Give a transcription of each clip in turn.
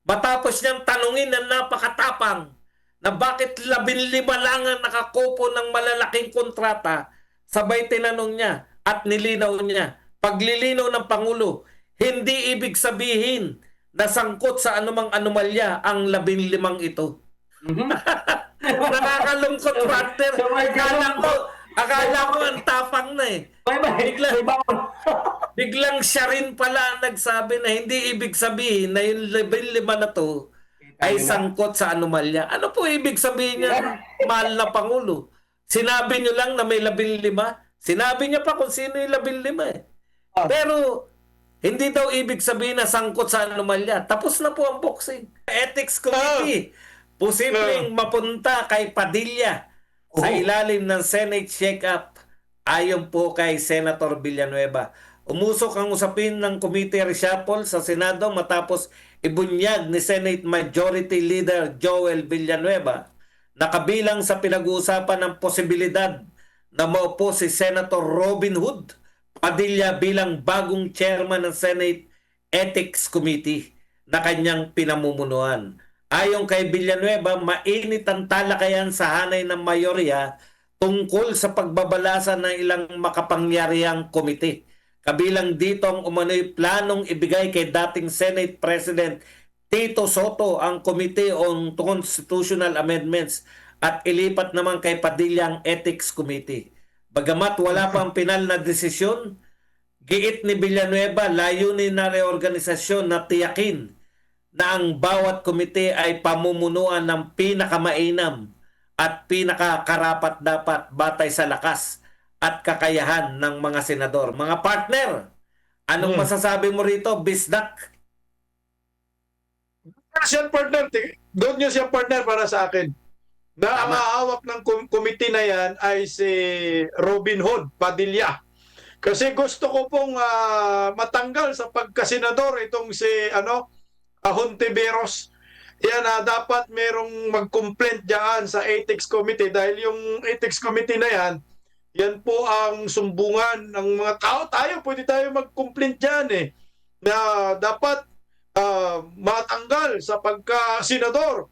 Matapos niyang tanungin ng napakatapang na bakit 15 lang ang nakakopo ng malalaking kontrata, sabay tinanong niya at nilinaw niya, paglilinaw ng Pangulo, hindi ibig sabihin na sangkot sa anumang anomalya ang 15 ito. Nakakalungkot, partner. So, may Akala ko ang tapang na eh. may bawal. Biglang siya rin pala ang nagsabi na hindi ibig sabihin na yung 15 na to ay sangkot sa anomalya. Ano po ibig sabihin niya, mahal na Pangulo? Sinabi niyo lang na may 15. Sinabi niya pa kung sino yung 15 eh. Pero hindi daw ibig sabihin na sangkot sa anomalya. Tapos na po ang boxing. Ethics Committee, posibleng mapunta kay Padilla sa ilalim ng Senate shake-up ayon po kay Senator Villanueva. Umusok ang usapin ng committee reshuffle sa Senado matapos ibunyag ni Senate Majority Leader Joel Villanueva na kabilang sa pinag-uusapan ng posibilidad na maupo si Senator Robin Hood Padilla bilang bagong chairman ng Senate Ethics Committee na kanyang pinamumunuan. Ayon kay Villanueva, mainit ang talakayan sa hanay ng mayorya tungkol sa pagbabalasa ng ilang makapangyarihang komite. Kabilang dito ang umano'y planong ibigay kay dating Senate President Tito Soto ang Committee on Constitutional Amendments at ilipat naman kay Padilla ang Ethics Committee. Bagamat wala pang pinal na desisyon, giit ni Villanueva layunin na reorganisasyon na tiyakin na ang bawat komite ay pamumunuan ng pinakamainam at pinakakarapat-dapat batay sa lakas at kakayahan ng mga senador. Mga partner, anong masasabi mo rito, Bisdak? Yan, partner. Good news yan, partner, para sa akin. Na ang hawak ng committee na yan ay si Robin Hood Padilla. Kasi gusto ko pong matanggal sa pagkasenador itong si Hontiveros. Yan, dapat merong mag-complaint dyan sa Ethics Committee dahil yung Ethics Committee na yan, yan po ang sumbungan ng mga tao. Pwede tayo mag-complaint dyan eh. Na dapat matanggal sa pagka-senador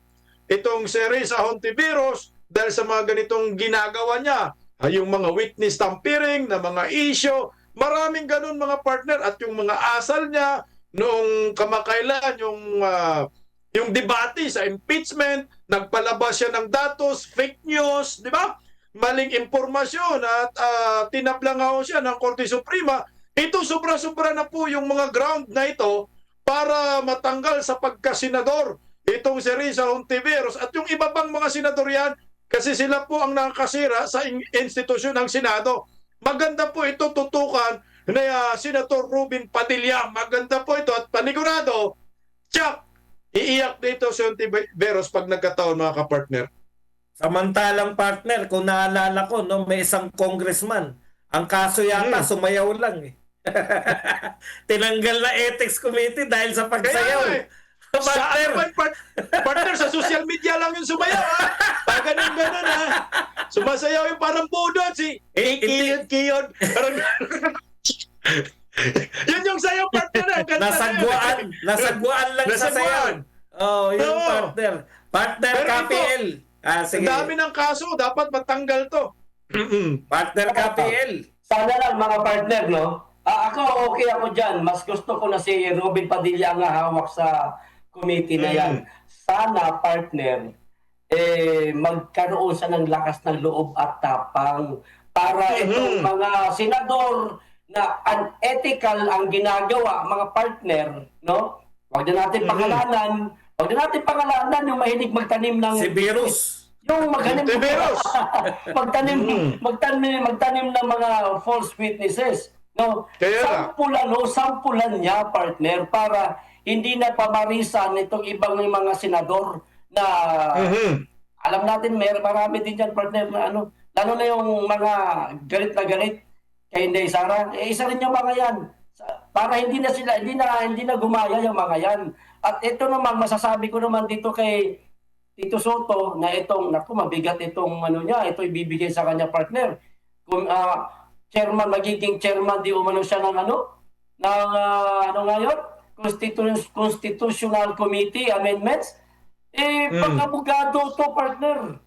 itong si Risa Hontiveros dahil sa mga ganitong ginagawa niya. Yung mga witness tampering na mga issue, maraming ganun mga partner. At yung mga asal niya noong kamakailan, yung debate sa impeachment, nagpalabas siya ng datos, fake news, di ba? Maling impormasyon at tinablangaw siya ng Korte Suprema. Ito sobra-sobra na po yung mga ground na ito para matanggal sa pagkasenador itong si Risa Hontiveros at yung iba pang mga senador yan kasi sila po ang nakasira sa institusyon ng Senado. Maganda po ito tutukan na Senator Robin Padilla. Maganda po ito at panigurado, tsak, iiyak dito si Hontiveros pag nagkataon mga kapartner. Samantalang partner, kung naalala ko, no, may isang congressman. Ang kaso yata, sumayaw lang eh. Tinanggal na Ethics Committee dahil sa pagsayaw. Partner, sa social media lang yung sumayaw. Ganun-ganun ha. Sumasayaw yung parang budot si Kiyod. Yun yung sayaw, partner. Nasagwaan lang sa sayaw. Oh, yung partner. Partner KPL. Sige. Ang dami ng kaso, dapat matanggal to. Partner KPL. Sana lang mga partner, no? Ako, okay ako dyan. Mas gusto ko na si Robin Padilla ang hawak sa committee na yan. Sana, partner, magkaroon siya ng lakas ng loob at tapang para itong mga senador na unethical ang ginagawa, mga partner, no? Huwag na natin pangalanan yung mahilig magtanim ng... Si Virus. Yung magtanim ng mga false witnesses. No? Sampulan niya, partner, para hindi na pamarisan itong ibang mga senador na alam natin, marami din dyan, partner, na lalo na yung mga galit na galit kay Inday Sara. Isa rin yung mga yan. Para hindi na gumaya yung mga yan. At ito naman, masasabi ko naman dito kay Tito Soto na mabigat itong ito ibibigay sa kanya, partner. Kung magiging chairman di umano siya ng ngayon? Constitutional Committee amendments, pag-abogado to, partner.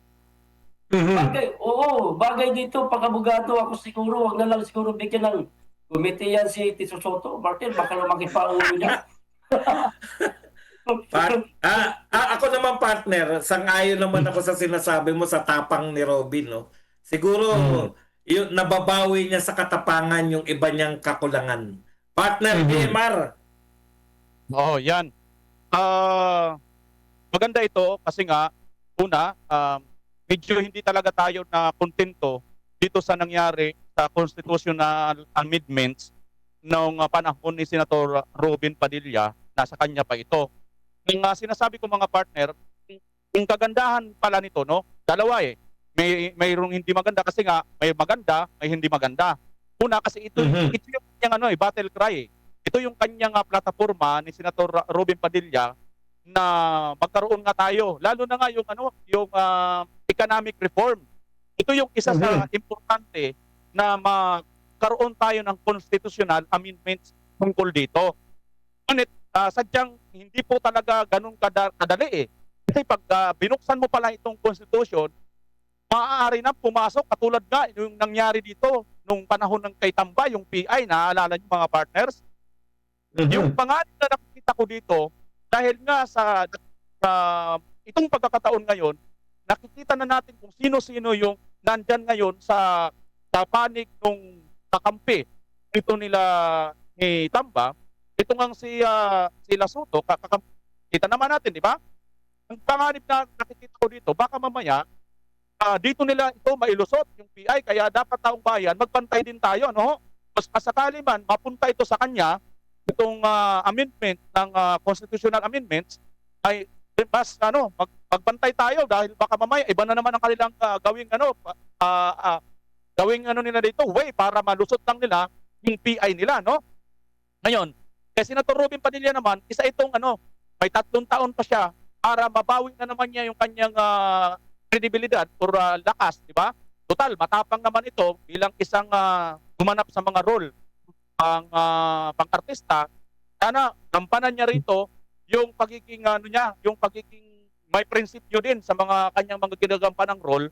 Bagay dito, pag-abogado ako siguro, wag na lang siguro bigyan ng committee yan si Tiso Soto, partner, baka lumaki pa ang ulo niya. Ako naman, partner, sang-ayon naman ako sa sinasabi mo sa tapang ni Robin, no? Siguro, yung nababawi niya sa katapangan yung iba niyang kakulangan. Partner, BMR. Oo, yan. Maganda ito kasi nga, una, medyo hindi talaga tayo na kontento dito sa nangyari sa constitutional amendments noong panahon ni Senator Robin Padilla, nasa kanya pa ito. Yung sinasabi ko mga partner, yung kagandahan pala nito, no? Dalawa eh. Mayroong hindi maganda kasi nga may maganda, may hindi maganda. Una kasi ito yung kanyang battle cry. Ito yung kanyang plataforma ni Senator Robin Padilla na magkaroon nga tayo, lalo na nga yung economic reform. Ito yung isa sa importante na magkaroon tayo ng constitutional amendments tungkol dito. Ngunit sadyang hindi po talaga ganun kadali eh. Kasi pag binuksan mo pala itong constitution, maaari na pumasok katulad nga yung nangyari dito nung panahon ng kay Tamba, yung PI, naaalala niyo mga partners? Yung pangalan na nakikita ko dito, dahil nga sa itong pagkakataon ngayon, nakikita na natin kung sino-sino yung nandyan ngayon sa panig ng kakampi ito nila ni Tamba. Ito nga si Lasuto, kita naman natin, di ba? Ang panganib na nakikita ko dito, baka mamaya dito nila ito mailusot yung PI, kaya dapat taong bayan magbantay din tayo, no? Mas sakali man mapunta ito sa kanya, itong amendment ng constitutional amendments, ay mas magbantay tayo dahil baka mamaya iba na naman ang kanilang gawing nila dito way para malusot lang nila yung PI nila, no? Ngayon, kasi Senator Robin Padilla naman, isa itong may 3 taon pa siya para mabawi na naman niya yung kanyang kredibilidad or lakas, di ba? Total, matapang naman ito bilang isang gumanap sa mga role pang-artista. Sana gampanan niya rito yung pagiging yung pagiging may prinsipyo din sa mga kanyang mga ginagampanang role.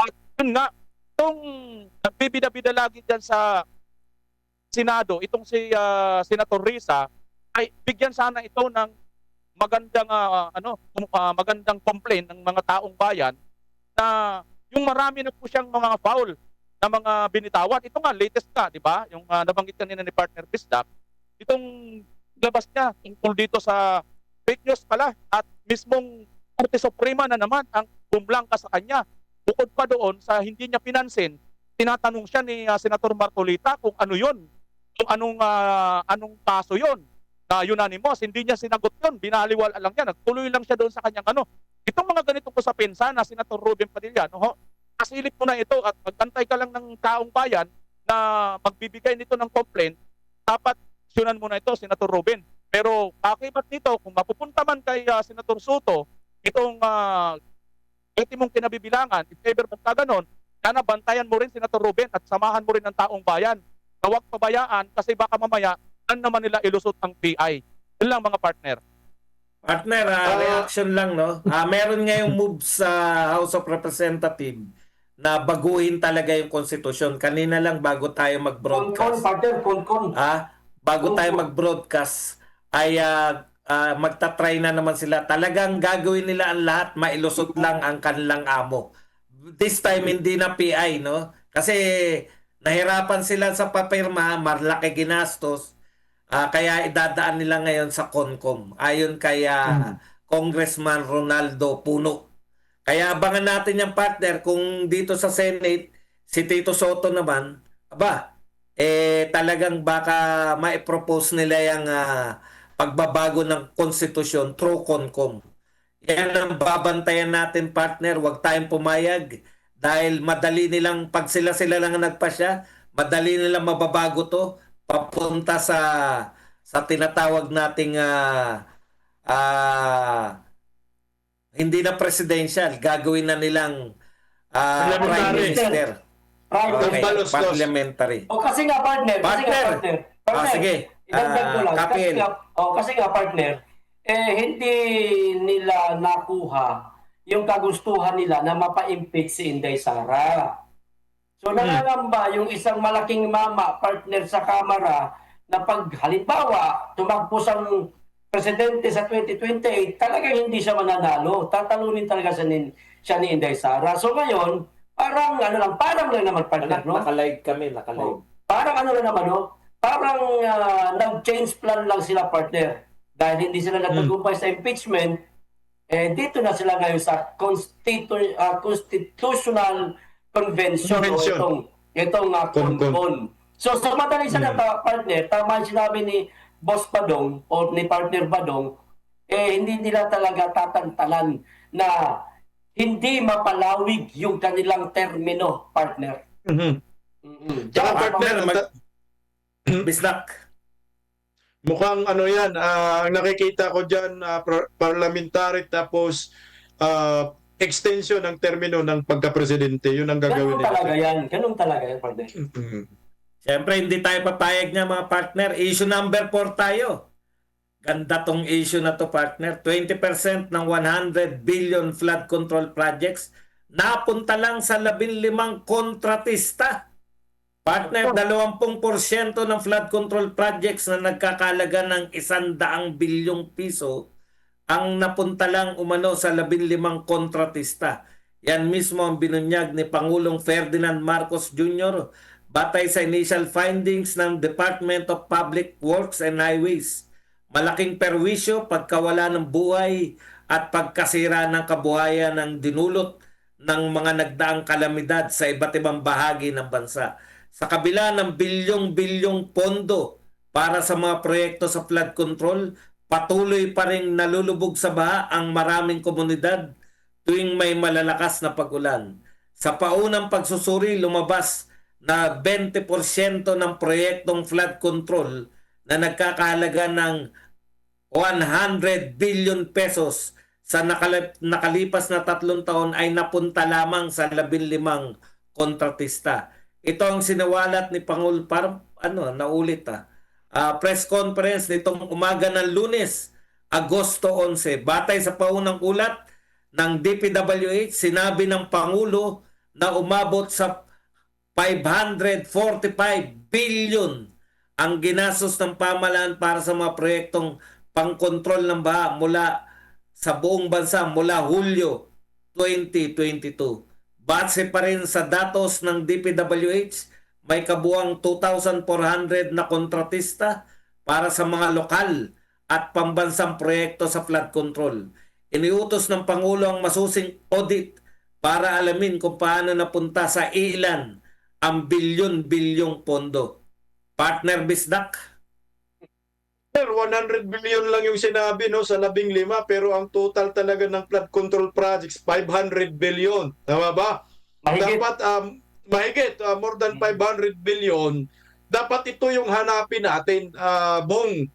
At yun nga, itong nagbibida-bida lagi dyan sa Senado, itong si Senator Risa, ay bigyan sana ito ng magandang magandang complaint ng mga taong bayan na yung marami na po siyang mga foul na mga binitawan. Ito nga latest ka, di ba? Yung nabanggit kanina ni partner Bisdak, itong labas niya tungkol dito sa fake news pala at mismong Korte Suprema na naman ang bumblangka sa kanya. Bukod pa doon sa hindi niya pinansin, tinatanong siya ni Senator Marcolita kung ano yun, kung anong kaso yun na unanimous, hindi niya sinagot yun, binaliwala lang niya, nagtuloy lang siya doon sa kanyang Itong mga ganitong usapin, sana Senator Robin Padilla, kasilip mo na ito at magbantay ka lang ng taong bayan na magbibigay nito ng complaint, dapat aksyonan mo na ito, Senator Robin. Pero akibat nito, kung mapupunta man kay Senator Soto, itong mong kinabibilangan, if ever magkaganon, sana bantayan mo rin, Senator Robin, at samahan mo rin ang taong bayan. Huwag pabayaan kasi baka mamaya naman nila ilusot ang PI. Yun lang mga partner. Partner, reaction lang, no? Meron ngayong move sa House of Representatives na baguhin talaga yung konstitusyon. Kanina lang bago tayo mag-broadcast. Bago tayo mag-broadcast ay magta-try na naman sila. Talagang gagawin nila ang lahat, mailusot lang ang kanilang amo. This time hindi na PI, no? Kasi nahirapan sila sa papirma, malaki ginastos. Kaya idadaan nila ngayon sa CONCOM. Ayon kay Congressman Ronaldo Puno. Kaya abangan natin yung partner kung dito sa Senate, si Tito Soto naman, talagang baka ma-propose nila yung pagbabago ng konstitusyon through CONCOM. Yan ang babantayan natin, partner. Huwag tayong pumayag dahil madali nilang, pag sila lang nagpasya, madali nilang mababago to papunta sa tinatawag nating hindi na presidential, gagawin na nilang prime minister. Right. Okay, parliamentary. O kasi nga partner. Sige. idagdag ko lang. Kapil. Kasi nga partner, hindi nila nakuha yung kagustuhan nila na mapa-impeach si Inday Sara. So nangangamba yung isang malaking mama, partner sa Kamara, na pag halimbawa tumakbo ang presidente sa 2028, talagang hindi siya mananalo. Tatalunin talaga siya ni Inday Sara. So ngayon, parang lang naman partner, no? Nakalive kami, nakalive. Parang lang naman, no? Parang nag-change plan lang sila, partner. Dahil hindi sila natagumpay sa impeachment, dito na sila ngayon sa Constitutional Convention. Itong CONCON. So sa madaling salita, partner, tama yung sinabi ni Boss Badong o ni partner Badong, hindi nila talaga tatantalan na hindi mapalawig yung kanilang termino, partner. Tsaka partner, Bisdak. mukhang yan, ang nakikita ko dyan, parliamentary tapos extension ng termino ng pagka-presidente. Yun ang gagawin nila. Ganun talaga yan, partner. Siyempre, hindi tayo papayag niya mga partner. Issue number 4 tayo. Ganda tong issue na to, partner. 20% ng 100 billion flood control projects napunta lang sa 15 kontratista. Partner, 20% ng flood control projects na nagkakalaga ng 100 bilyong piso ang napunta lang umano sa 15 kontratista. Yan mismo ang binunyag ni Pangulong Ferdinand Marcos Jr. batay sa initial findings ng Department of Public Works and Highways. Malaking perwisyo, pagkawala ng buhay at pagkasira ng kabuhayan ang dinulot ng mga nagdaang kalamidad sa iba't ibang bahagi ng bansa. Sa kabila ng bilyong-bilyong pondo para sa mga proyekto sa flood control, patuloy pa rin nalulubog sa baha ang maraming komunidad tuwing may malalakas na pag-ulan. Sa paunang pagsusuri, lumabas na 20% ng proyektong flood control na nagkakahalaga ng 100 billion pesos sa nakalipas na 3 taon ay napunta lamang sa 15 kontratista. Ito ang sinawalat ni Pangulo, parang naulit press conference nitong umaga ng Lunes, Agosto 11. Batay sa paunang ulat ng DPWH, sinabi ng Pangulo na umabot sa 545 billion ang ginastos ng pamahalaan para sa mga proyektong pangkontrol ng baha mula sa buong bansa mula Hulyo 2022. Base pa rin sa datos ng DPWH, may kabuang 2,400 na kontratista para sa mga lokal at pambansang proyekto sa flood control. Iniutos ng Pangulo ang masusing audit para alamin kung paano napunta sa ilan ang bilyon-bilyong pondo. Partner Bisdak? 100 billion lang yung sinabi sa 15, pero ang total talaga ng flood control projects 500 billion. Tama ba? Mahigit. Dapat mahigit more than 500 billion. Dapat ito yung hanapin natin. Bong,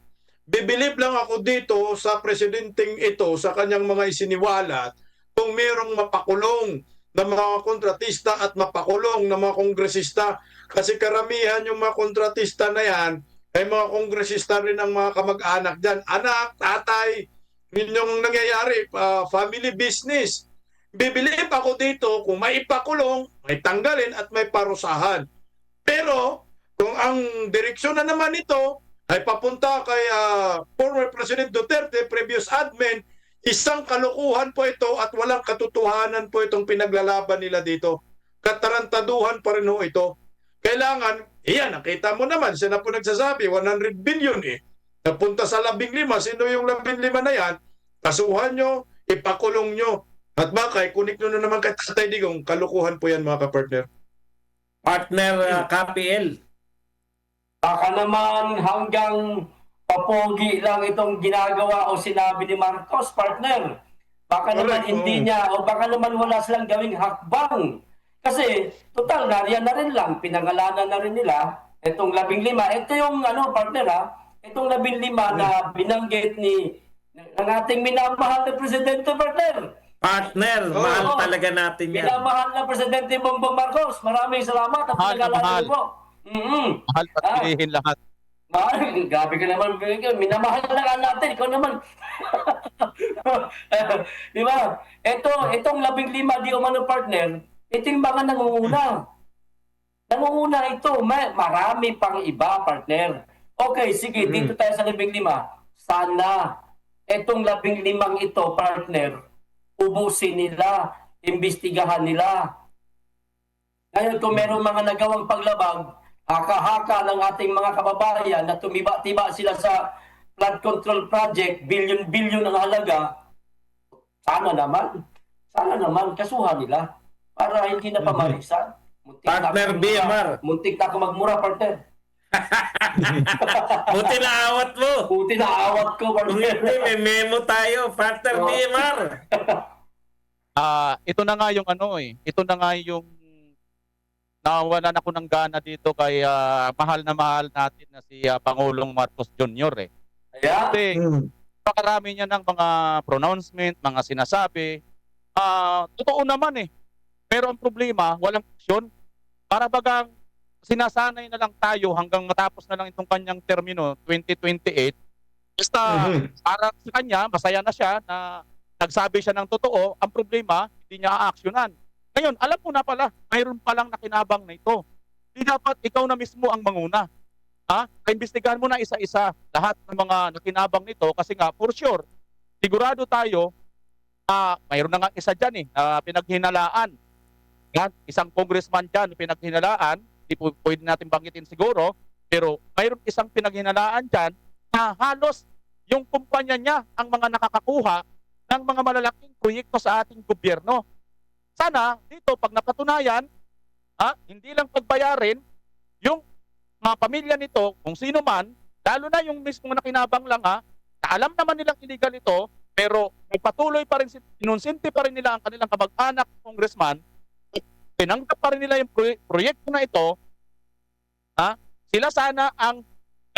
bibilib lang ako dito sa presidenteng ito, sa kanyang mga isiniwalat, kung merong mapakulong na mga kontratista at mapakulong na mga kongresista. Kasi karamihan yung mga kontratista na yan ay mga kongresista rin ang mga kamag-anak dyan. Anak, tatay, yun yung nangyayari, family business. Bibilib ako dito kung may ipakulong, may tanggalin at may parusahan. Pero kung ang direksyon na naman ito ay papunta kay former President Duterte, previous admin, isang kalukuhan po ito at walang katotohanan po itong pinaglalaban nila dito. Katarantaduhan pa rin ho ito. Kailangan, nakita mo naman, siya na po nagsasabi, 100 billion Napunta sa 15, sino yung 15 na yan? Kasuhan nyo, ipakulong nyo. At baka, kunik nyo na naman kay Tatay Digong, kalukuhan po yan mga kapartner. Partner KPL? Baka naman hanggang papogi lang itong ginagawa o sinabi ni Marcos, partner. Baka naman hindi niya, o baka naman wala silang gawing hakbang. Kasi, total, nariyan na rin lang, pinangalanan na rin nila, itong 15. Ito yung, partner itong 15 na binanggit ng ating minamahal na Presidente, partner. Partner, mahal talaga natin yan. Minamahal na Presidente Bongbong Marcos. Maraming salamat at pinangalanan po. Mahal at pilihin lahat. Grabe ka naman. Minamahal na nga natin. Ikaw naman. Di ba? Itong 15 di umano partner, ito yung mga nangunguna. Nangunguna ito. Marami pang iba, partner. Okay, sige. Dito tayo sa 15. Sana itong 15 ito, partner, ubusin nila, imbestigahan nila. Ngayon, kung meron mga nagawang paglabag, haka-haka ng ating mga kababayan na tumiba-tiba sila sa flood control project, billion-billion ang halaga, sana naman, kasuhan nila para hindi na pamarisan. Partner BMR. Muntik na ako magmura, partner. Buti na awat mo. Buti na awat ko, Kung partner. hindi, may memo tayo. Partner BMR. Ito na nga yung ito na nga yung nawalan ako ng gana dito kay mahal na mahal natin na si Pangulong Marcos Jr. Kaya, Kasi pakarami niya ng mga pronouncement, mga sinasabi. Totoo naman pero ang problema, walang aksyon. Para bagang sinasanay na lang tayo hanggang matapos na lang itong kanyang termino, 2028. Basta para sa kanya, masaya na siya na nagsabi siya ng totoo. Ang problema, hindi niya aaksyonan. Ngayon, alam mo na pala, mayroon palang nakinabang na ito. Hindi dapat ikaw na mismo ang manguna. Kaimbestigahan mo na isa-isa lahat ng mga nakinabang nito kasi nga, for sure, sigurado tayo, mayroon na nga isa dyan na pinaghinalaan. Yan, isang congressman dyan pinaghinalaan, hindi pwede natin banggitin siguro, pero mayroon isang pinaghinalaan dyan na halos yung kumpanya niya ang mga nakakakuha ng mga malalaking proyekto sa ating gobyerno. Sana dito pag napatunayan, hindi lang pagbayarin yung mga pamilya nito, kung sino man, lalo na yung mismong nakinabang lang na alam naman nilang illegal ito, pero patuloy pa rin, inunsinti pa rin nila ang kanilang kamag-anak congressman, pinanggap pa rin nila yung proyekto na ito, sila sana ang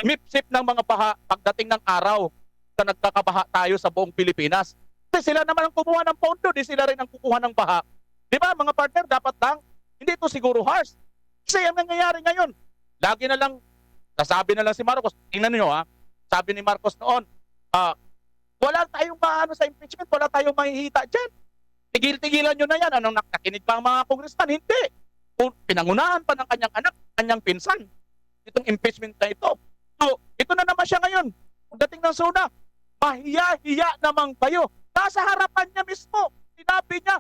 mipsip ng mga baha pagdating ng araw sa nagkakabaha tayo sa buong Pilipinas. Kasi sila naman ang kumuha ng pondo, di sila rin ang kukuha ng baha. Di ba mga partner, dapat lang, hindi ito siguro harsh. Kasi ang nangyayari ngayon, lagi na lang, nasabi na lang si Marcos, tingnan niyo sabi ni Marcos noon, wala tayong maano sa impeachment, wala tayong mahihita dyan. Tigil-tigilan nyo na yan. Anong nakikinig pa ang mga congressman? Hindi. Pinangunahan pa ng kanyang anak, kanyang pinsan. Itong impeachment na ito. So, ito na naman siya ngayon. Pagdating ng SONA, mahiya-hiya naman kayo. Nasa harapan niya mismo. Sinabi niya,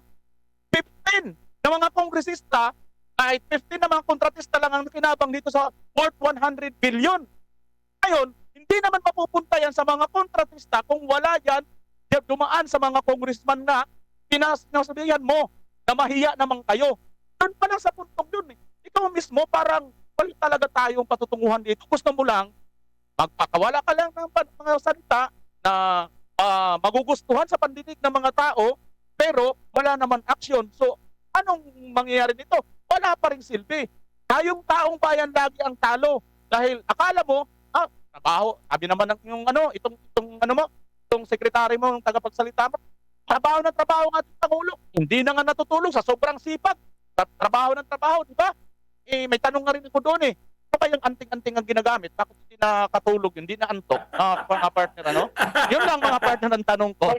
15 na mga kongresista, kahit 15 na mga kontratista lang ang kinabang dito sa worth 100 billion. Ngayon, hindi naman mapupunta yan sa mga kontratista kung wala yan dumaan sa mga congressman na pinasabihan mo na mahiya naman kayo. Doon pa lang sa puntong yun. Ikaw mismo parang wala talaga tayong patutunguhan dito. Gusto mo lang, magpakawala ka lang ng mga salita na magugustuhan sa pandinig ng mga tao, pero wala naman aksyon. So, anong mangyayari nito? Wala pa rin silbi. Tayong taong bayan lagi ang talo. Dahil akala mo, trabaho. Sabi naman ng itong sekretary mo, yung tagapagsalita mo, trabaho ng trabaho ng ating Pangulo. Hindi na nga natutulong sa sobrang sipag. Trabaho ng trabaho, di ba? May tanong nga rin ako doon Ano kayang anting-anting ang ginagamit? Bakit hindi nakatulog? Hindi na antok? Mga partner, Yun lang mga partner ang tanong ko.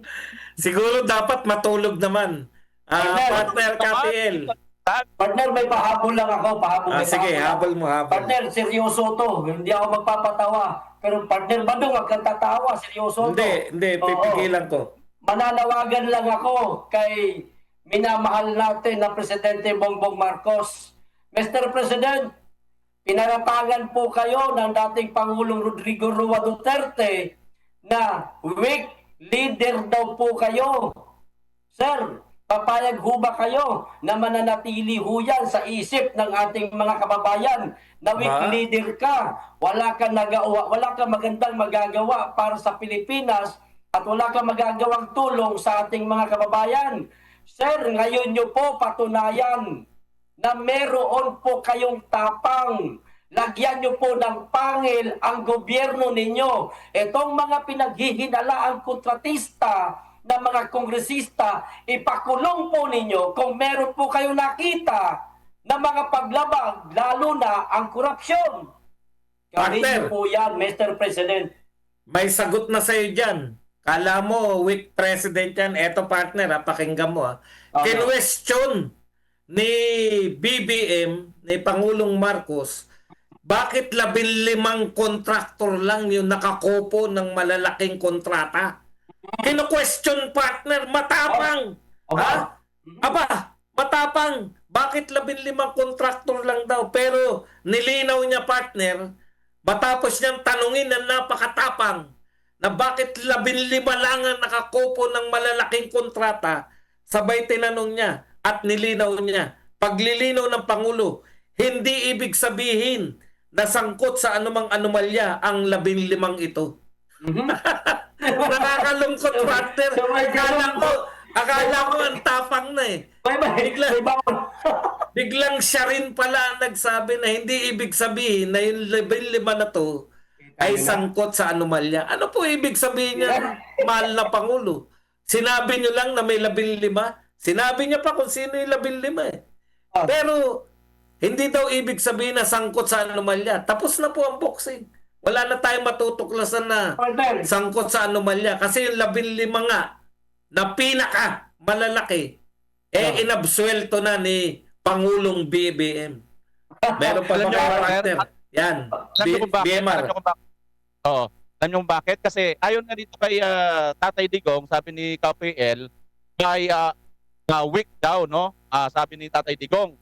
Siguro dapat matulog naman. Partner KPL. partner, may pahabol lang ako. Sige, habol mo, habol. Partner, seryoso to. Hindi ako magpapatawa. Pero partner, badong wag kang tatawa. Seryoso to. Hindi, pipigilan ko. Mananawagan lang ako kay minamahal natin na Presidente Bongbong Marcos. Mr. President, pinaratangan po kayo ng dating Pangulong Rodrigo Roa Duterte na weak leader daw po kayo. Sir, papayag ho ba kayo na mananatili ho yan sa isip ng ating mga kababayan na weak leader ka? Wala kang magandang magagawa para sa Pilipinas at wala kang magagawang tulong sa ating mga kababayan. Sir, ngayon nyo po patunayan na meron po kayong tapang. Lagyan nyo po ng pangil ang gobyerno ninyo. Itong mga pinaghihinalaang kontratista na mga kongresista, ipakulong po ninyo kung meron po kayong nakita na mga paglabag, lalo na ang korupsyon. Gawin Partner. niyo po yan, Mr. President. May sagot na sa'yo dyan. Kala mo, weak president yan. Eto partner, pakinggan mo. Okay. Kinwestiyon ni BBM, ni Pangulong Marcos, bakit 15 kontraktor lang yung nakakopo ng malalaking kontrata? Kino-question partner, matapang. Ha? Aba, matapang. Bakit 15 kontraktor lang daw? Pero nilinaw niya partner, matapos niyang tanungin na napakatapang na bakit 15 lang ang nakakopo ng malalaking kontrata, sabay tinanong niya at nilinaw niya. Paglilinaw ng Pangulo, hindi ibig sabihin na sangkot sa anumang anomalya ang 15 ito. Nakakalungkot partner. So, may Akala ko ang tapang na eh. Biglang siya rin pala ang nagsabi na hindi ibig sabihin na yung 15 na to ay sangkot sa anomalya. Ano po ibig sabihin niya, mahal na Pangulo? Sinabi niyo lang na may 15? Sinabi niya pa kung sino yung 15 eh. Pero hindi daw ibig sabihin na sangkot sa anomalya. Tapos na po ang boxing. Wala na tayong matutuklasan na sangkot sa anomalya. Kasi yung 15 nga na pinaka malalaki, inabsuelto na ni Pangulong BBM. Meron pa Alam ba niyo, kayo, partner? Yan. Alam niyo kung bakit? BMR. Alam niyo kung bakit? Oo. Alam niyo kung bakit? Kasi ayon nga dito kay Tatay Digong, sabi ni KPL, ay weak daw, no? Sabi ni Tatay Digong.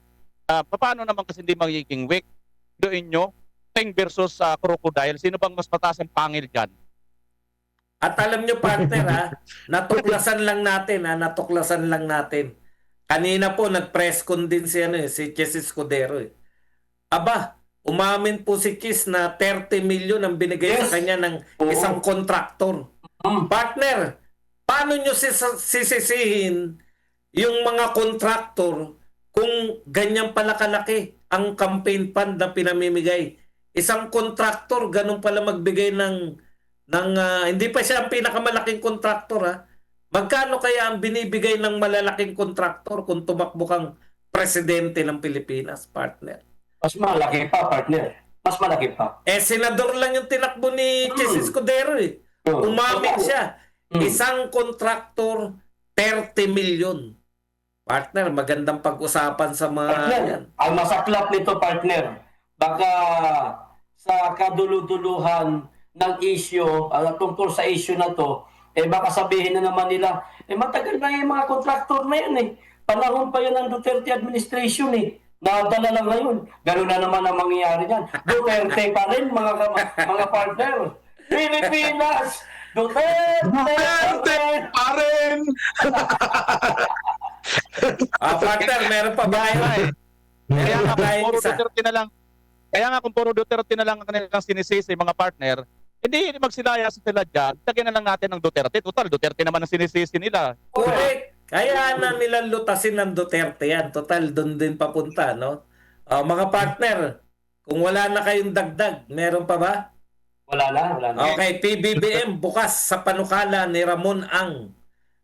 Paano naman kasi hindi magiging weak? Doon nyo, Ting versus Crocodile, sino bang mas mataas ang pangil dyan? At alam nyo partner natuklasan lang natin. Kanina po nag-press con din si Chis Escudero eh. Aba, umamin po si Chis na 30 million ang binigay sa kanya ng isang kontraktor. Partner, paano nyo sisisihin yung mga kontraktor kung ganyan pala kalaki ang campaign fund na pinamimigay? Isang kontraktor, ganun pala magbigay ng hindi pa siya ang pinakamalaking kontraktor Magkano kaya ang binibigay ng malalaking kontraktor kung tumakbo kang presidente ng Pilipinas, partner? Mas malaki pa, partner. Mas malaki pa. Senador lang yung tinakbo ni Chis Escudero eh. Umamin siya. Isang kontraktor, 30 million. Partner, magandang pag-usapan sa mga yan. Ang masaklap nito, partner, baka sa kaduluduluhan ng issue, tungkol sa issue na to, baka sabihin na naman nila, matagal na yung mga kontraktor na yan eh. Panahon pa yan ng Duterte administration eh. Nadala lang ngayon. Ganun na naman ang mangyayari yan. Duterte pa rin, mga partner. Pilipinas! Duterte pa rin! Partner, meron pa ba kayo? Kaya nga kung Meron puro isa. Duterte na lang, ang kanilang sinisisi, mga partner, hindi magsilaya sila dyan, tagyan na lang natin ng Duterte. Total, Duterte naman ang sinisisi nila. Correct. Kaya na nila lutasin ng Duterte yan. Total, doon din papunta, no? Mga partner, kung wala na kayong dagdag, meron pa ba? Wala na. Okay, PBBM bukas sa panukala ni Ramon Ang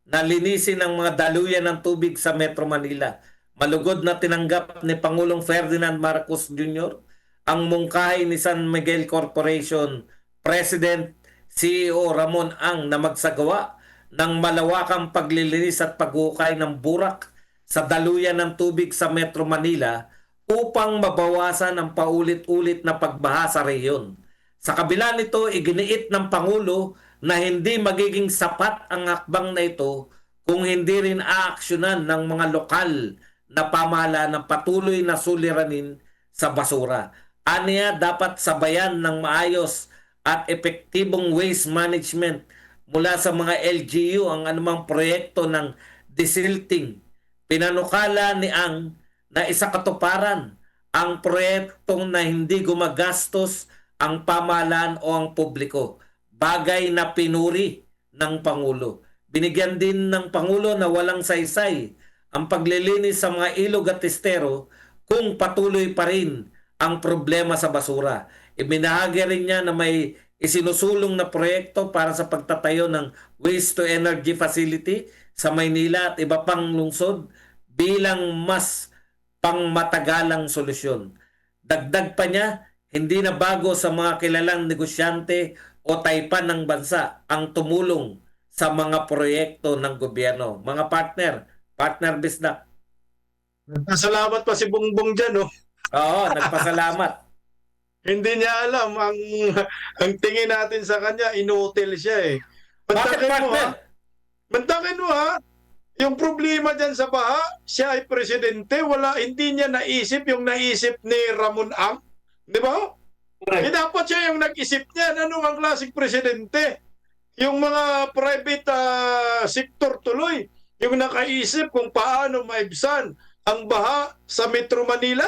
na linisin ang mga daluyan ng tubig sa Metro Manila. Malugod na tinanggap ni Pangulong Ferdinand Marcos Jr. ang mungkahi ni San Miguel Corporation President CEO Ramon Ang na magsagawa ng malawakang paglilinis at paghukay ng burak sa daluyan ng tubig sa Metro Manila upang mabawasan ang paulit-ulit na pagbaha sa rehiyon. Sa kabila nito, iginiit ng Pangulo na hindi magiging sapat ang hakbang na ito kung hindi rin aaksyonan ng mga lokal na pamahalaan ng patuloy na suliranin sa basura. Aniya, dapat sabayan ng maayos at epektibong waste management mula sa mga LGU ang anumang proyekto ng desilting. Pinanukala ni Ang na isakatuparan ang proyektong na hindi gumagastos ang pamahalaan o ang publiko. Bagay na pinuri ng Pangulo. Binigyan din ng Pangulo na walang saysay ang paglilinis sa mga ilog at estero kung patuloy pa rin ang problema sa basura. Ibinahagi rin niya na may isinusulong na proyekto para sa pagtatayo ng waste-to-energy facility sa Maynila at iba pang lungsod bilang mas pangmatagalang solusyon. Dagdag pa niya, Hindi na bago sa mga kilalang negosyante o taypan ng bansa ang tumulong sa mga proyekto ng gobyerno. Mga partner Bisdak. Salamat pa si Bongbong dyan, no? Oo, nagpasalamat. Hindi niya alam ang tingin natin sa kanya, inutil siya eh. Bakit Mantakin mo ha. partner? Mantakin mo ha. Yung problema dyan sa baha, siya ay presidente, hindi niya naisip yung naisip ni Ramon Ang. Di ba? Correct. Dapat siya yung nag-isip niyan. Ano ang klaseng presidente? Yung mga private sector tuloy, yung nakaisip kung paano maibsan ang baha sa Metro Manila.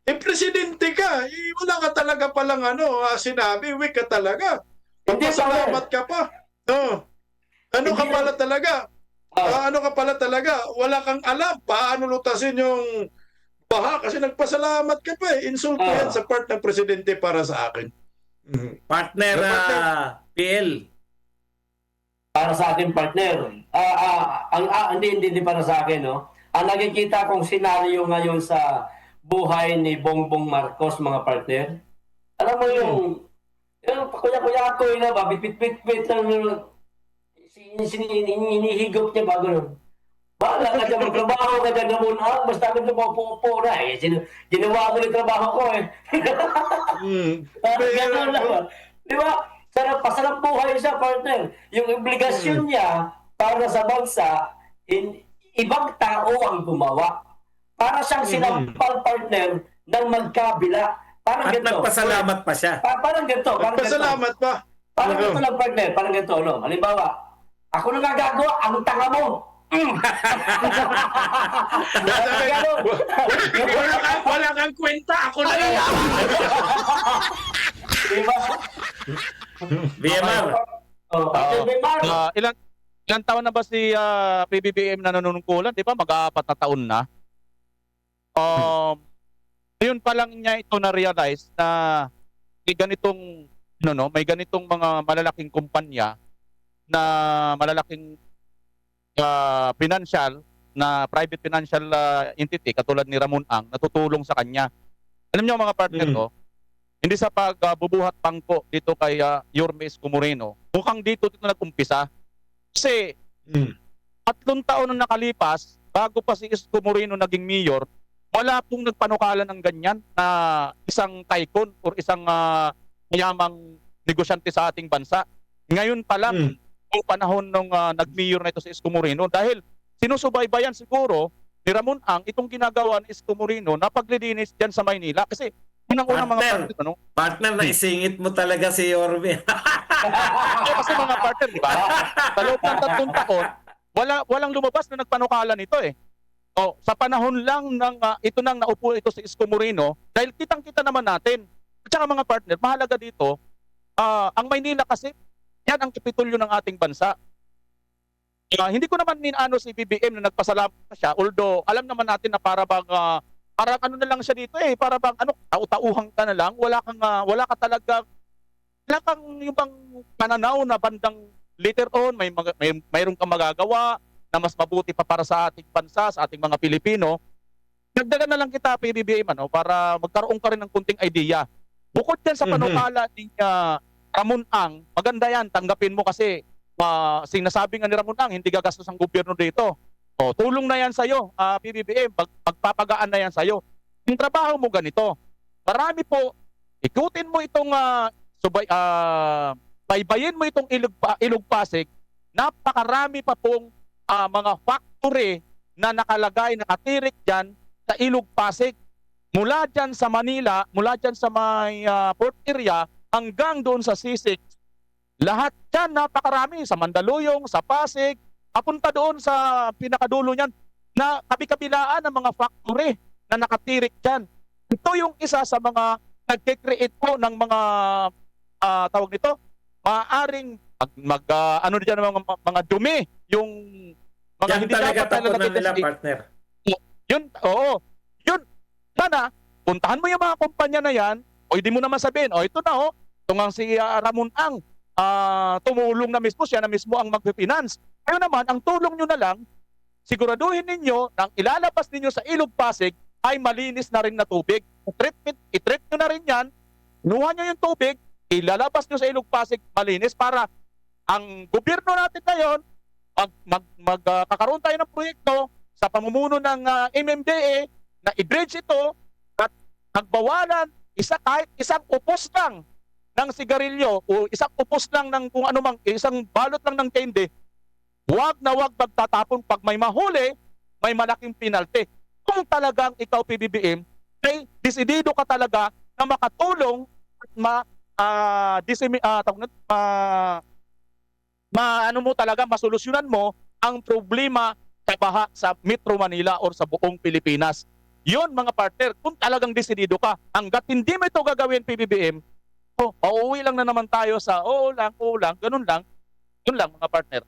Presidente ka, wala ka talaga palang sinabi, weak ka talaga. Hindi, Pasalamat ka pa. No. Ano ka Hindi pala talaga? Ano ka pala talaga? Wala kang alam paano lutasin yung baha kasi nagpasalamat ka pa eh. Insulto yan sa part ng presidente para sa akin. Partner PL. Para sa akin, partner, hindi para sa akin, no? Ang nakikita kong senaryo ngayon sa buhay ni Bongbong Marcos, mga partner, alam mo yung kuya-kuya ko yun na ba, bit-bit-bit lang hinihigop niya bago nun. Bahala ka dyan, magtrabaho ka dyan naman, basta ka lumapo-upo na eh. Ginawa ko yung trabaho ko eh. Ganun lang. Di ba? Pasarap buhay siya, partner. Yung obligasyon niya para sa bansa, ibang tao ang gumawa. Para siyang sinampal, partner, ng magkabila. Parang At ganito. nagpasalamat pa siya. Parang ganito. Pasalamat pa. Parang ganito lang, partner. Parang ganito, no? Halimbawa, ako na gagawa, ang tanga mo. Wala kang kwenta. Ako na lang. Diba? BMR. BMR. Ilang taon na ba si PBBM na nanunungkulan? Di ba? Mag-aapat na taon na. Ngayon pa lang niya ito na-realize na may ganitong mga malalaking kumpanya na malalaking financial na private financial entity katulad ni Ramon Ang natutulong sa kanya. Alam niyo mga partner ko, hindi sa pagbubuhat pangko dito kay Yorme Isko Moreno, mukhang dito nag-umpisa. Kasi 3 taon na nakalipas bago pa si Isko Moreno naging mayor, wala pong nagpanukala ng ganyan na isang tycoon or isang mayamang negosyante sa ating bansa. Ngayon pa lang, yung panahon nung nag-mayor na ito si Isko Moreno, dahil sinusubaybayan siguro ni Ramon Ang itong ginagawa ni Isko Moreno na paglilinis dyan sa Maynila. Kasi unang-unang mga partner, Partner, na isingit mo talaga si Yorme. kasi mga partner, di ba? Sa loob ng 3 taon, walang lumabas na nagpanukala nito eh. Sa panahon lang ng ito nang naupo ito si Isko Moreno, dahil kitang-kita naman natin. At saka mga partner, mahalaga dito, ang Maynila kasi, yan ang kapitulyo ng ating bansa. Hindi ko naman si BBM na nagpasalamat na siya, although alam naman natin na parang ano na lang siya dito eh, para bang tau-tauhang ka na lang, wala kang yung bang pananaw na bandang later on mayroon kang magagawa na mas mabuti pa para sa ating bansa, sa ating mga Pilipino. Dagdagan na lang kita PBBM para magkaroon ka rin ng kunting idea. Bukod yan sa panukala ni Ramon Ang, maganda yan, tanggapin mo kasi sinasabi nga ni Ramon Ang, hindi gagastos ang gobyerno dito. Tulong na yan sa'yo, PBBM, pagpapagaan na yan sa'yo. Yung trabaho mo ganito, marami po, ikutin mo itong, baybayin mo itong Ilog Pasig, napakarami pa pong mga factory na nakatirik dyan sa Ilog Pasig. Mula dyan sa Manila, mula dyan sa may port area, hanggang doon sa Sisig. Lahat dyan, napakarami. Sa Mandaluyong, sa Pasig, papunta doon sa pinakadulo niyan na kabi-kabilaan ng mga factory na nakatirik dyan. Ito yung isa sa mga nagke-create po ng mga tawag nito, maaaring dyan mga dumi, yung mga Yan hindi talaga dapat tapunan nila, partner. Yun, sana, puntahan mo yung mga kumpanya na yan, o hindi mo naman sabihin, ito na ito nga si Ramon Ang, tumulong na mismo, siya na mismo ang mag-finance. Kaya naman, ang tulong nyo na lang, siguraduhin ninyo na ang ilalabas ninyo sa Ilog Pasig ay malinis na rin na tubig. I-treat nyo na rin yan Nuha nyo yung tubig, ilalabas nyo sa Ilog Pasig, malinis para ang gobyerno natin ngayon, magkakaroon tayo ng proyekto sa pamumuno ng MMDA na i-dredge ito at magbawalan kahit isang upos lang ng sigarilyo o isang upos lang ng kung ano mang, isang balot lang ng candy, wag na wag magtatapon. Pag may mahuli, may malaking penalty. Kung talagang ikaw PBBM, ay desidido ka talaga na makatulong at ano mo talaga, masolusyonan mo ang problema sa baha sa Metro Manila or sa buong Pilipinas. Yun mga partner, kung talagang desidido ka, hanggat hindi mo ito gagawin PBBM, pauwi lang na naman tayo sa oo lang, ganun lang. Yun lang mga partner.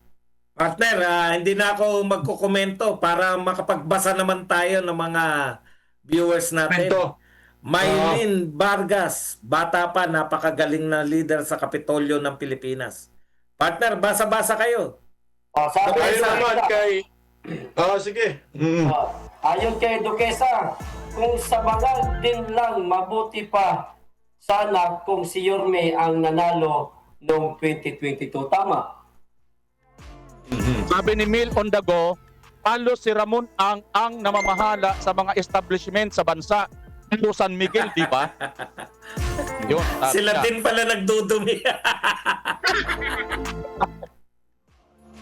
Partner, hindi na ako magkukomento para makapagbasa naman tayo ng mga viewers natin. Komento. Maylin Vargas, bata pa, napakagaling na leader sa Kapitolyo ng Pilipinas. Partner, basa-basa kayo. Sabi Ayun sa naman kay... sige. ayon kay Duquesa, kung sa banal din lang, mabuti pa sana kung si Yorme ang nanalo noong 2022. Tama. Sabi ni Mil on the go, palo si Ramon ang namamahala sa mga establishment sa bansa. Palo San Miguel, di ba? Yun, Sila siya. din pala nagdudumi.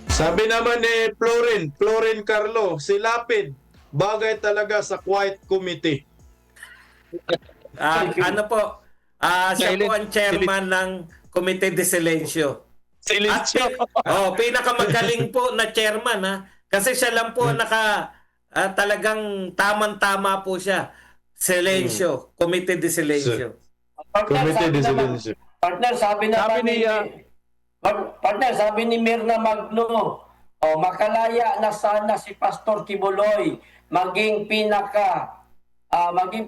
Sabi naman ni Florin Carlo, si Lapid, bagay talaga sa Quiet Committee. Ano po? Siya po ang chairman ng Comité de Silencio. Silencio. Pinakamagaling po na chairman, ha. Kasi siya lang po talagang tamang-tama po siya. Silencio, Comité de Silencio. Committee de Silencio. Partner, sabi ni Mirna Magno, makalaya na sana si Pastor Kibuloy maging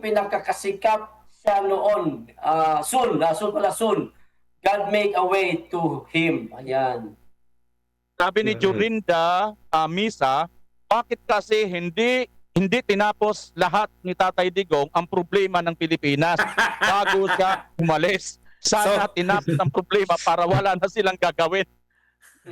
pinakakasikat siya noon. Soon. God make a way to him. Ayan. Sabi ni Jorinda Misa, bakit kasi hindi tinapos lahat ni Tatay Digong ang problema ng Pilipinas bago siya umalis? Sana tinapos ang problema para wala na silang gagawin.